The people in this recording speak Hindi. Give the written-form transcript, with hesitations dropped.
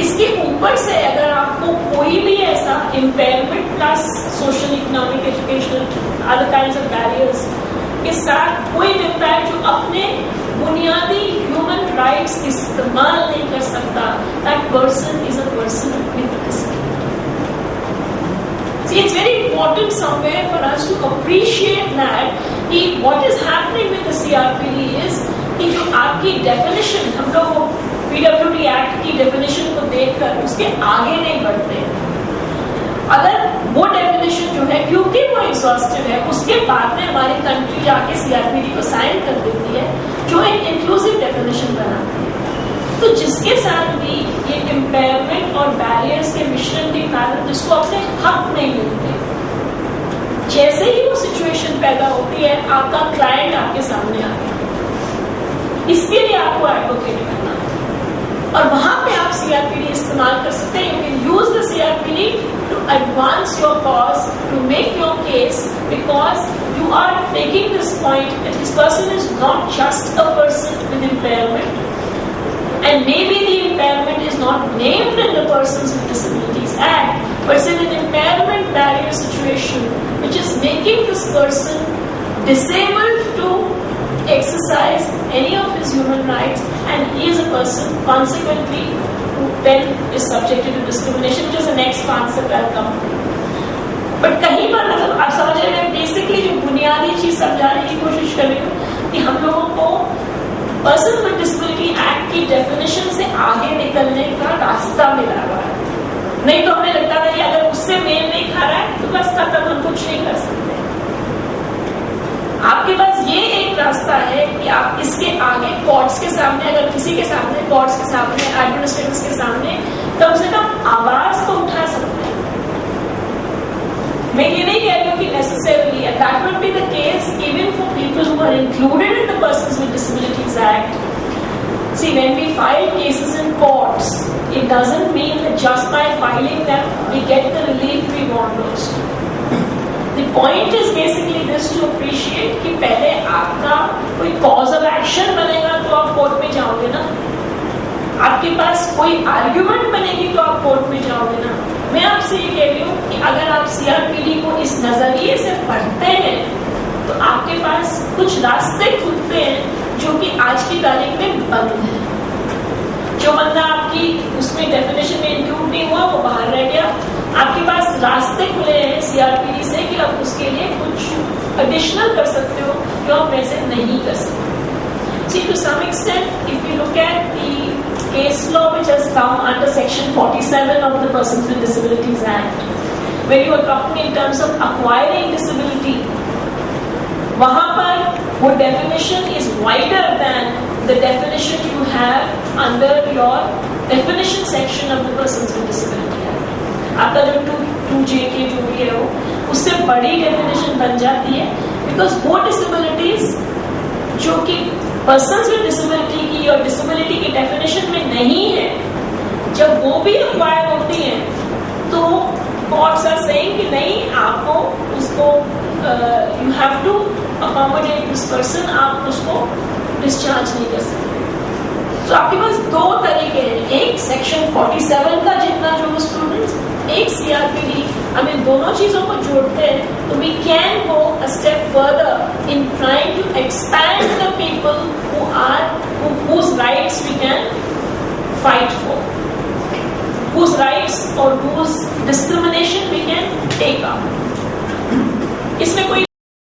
इसके ऊपर से अगर आपको कोई भी ऐसा impairment plus social economic educational other kinds of barriers के साथ कोई इम्पैक्ट जो अपने बुनियादी ह्यूमन राइट्स इस्तेमाल नहीं कर सकता, that person is a person with disability. See, it's very important somewhere for us to appreciate that कि what is happening with the CRPD is कि जो आपकी definition, हम लोग PWD Act की definition को देखकर उसके आगे नहीं बढ़ते. अगर वो definition जो है क्योंकि वो exhaustive है, उसके बाद में हमारी country जाके CRPD को sign कर देती है जो एक inclusive definition बनाती है. तो जिसके साथ भी ये इम्पेयरमेंट और बैरियर्स के मिश्रण के कारण जिसको अपने हक नहीं मिलते, जैसे ही वो सिचुएशन पैदा होती है आपका क्लाइंट आपके सामने आ गया, इसके लिए आपको एडवोकेट करना है और वहां पे आप सीआरपीडी इस्तेमाल कर सकते हैं. You can use the CRPD to advance your cause, to make your case, because you are taking this point that this person is not just a person with impairment. And maybe the impairment is not named in the Persons with Disabilities Act, but it's in an impairment barrier situation which is making this person disabled to exercise any of his human rights, and he is a person consequently who then is subjected to discrimination, which is the next concept I'll come to. But कहीं पर मतलब आप समझ रहे हैं, बेसिकली जो बुनियादी चीज समझाने की कोशिश कर रही हूँ कि हम लोगों को पर्सन विद डिसेबिलिटी एक्ट की डेफिनेशन से आगे निकलने का रास्ता मिला हुआ है. नहीं तो हमें लगता था कि अगर उससे मेल नहीं खा रहा है तो बस तब तक हम कुछ नहीं कर सकते. आपके पास ये एक रास्ता है कि आप इसके आगे कोर्ट्स के सामने, अगर किसी के सामने, कोर्ट्स के सामने, एडमिनिस्ट्रेटर्स के सामने कम से कम आवाज तो उठा सकते हैं. मैं ये नहीं कह रही हूँ कि necessarily, and that would be the case even for people who are included in the Persons with Disabilities Act. See, when we file cases in courts, it doesn't mean that just by filing them we get the relief we want also. The point is basically this, to appreciate कि पहले आपका कोई cause of action बनेगा तो आप कोर्ट में जाओगे ना, आपके पास कोई आर्ग्यूमेंट बनेगी तो आप कोर्ट में जाओगे ना. मैं आपसे ये कह रही हूँ कि अगर आप सीआरपीडी को इस नजरिए से पढ़ते हैं तो आपके पास कुछ रास्ते खुलते हैं जो कि आज की तारीख में बंद है. जो बंदा आपकी उसमें डेफिनेशन में इंक्लूड नहीं हुआ वो बाहर रह गया. आपके पास रास्ते खुले हैं सीआरपीडी से कि आप उसके लिए कुछ एडिशनल कर सकते हो जो आप वैसे नहीं कर सकते. See, to some extent, if you look at the case law which has come under Section 47 of the Persons with Disabilities Act, when you are talking in terms of acquiring disability, वहाँ पर वो definition is wider than the definition you have under your definition section of the Persons with Disability Act. आपका जो 2J के जो भी है वो उससे बड़ी definition बन जाती है, because वो disabilities जो कि पर्सन्स विद डिसेबिलिटी की और डिसेबिलिटी की डेफिनेशन में नहीं है, जब वो भी एक्वायर होती हैं तो कोर्ट्स आर सेइंग कि नहीं, आपको उसको you have to accommodate this person, आप उसको डिस्चार्ज नहीं कर सकते. तो आपके पास दो तरीके हैं, एक सेक्शन 47 का जितना जो स्टूडेंट्स, एक सीआरपीडी. हम इन दोनों चीजों को जोड़ते हैं तो we can go a step further in trying to expand the people whose rights we can fight for, whose rights or whose discrimination we can take up. इसमें कोई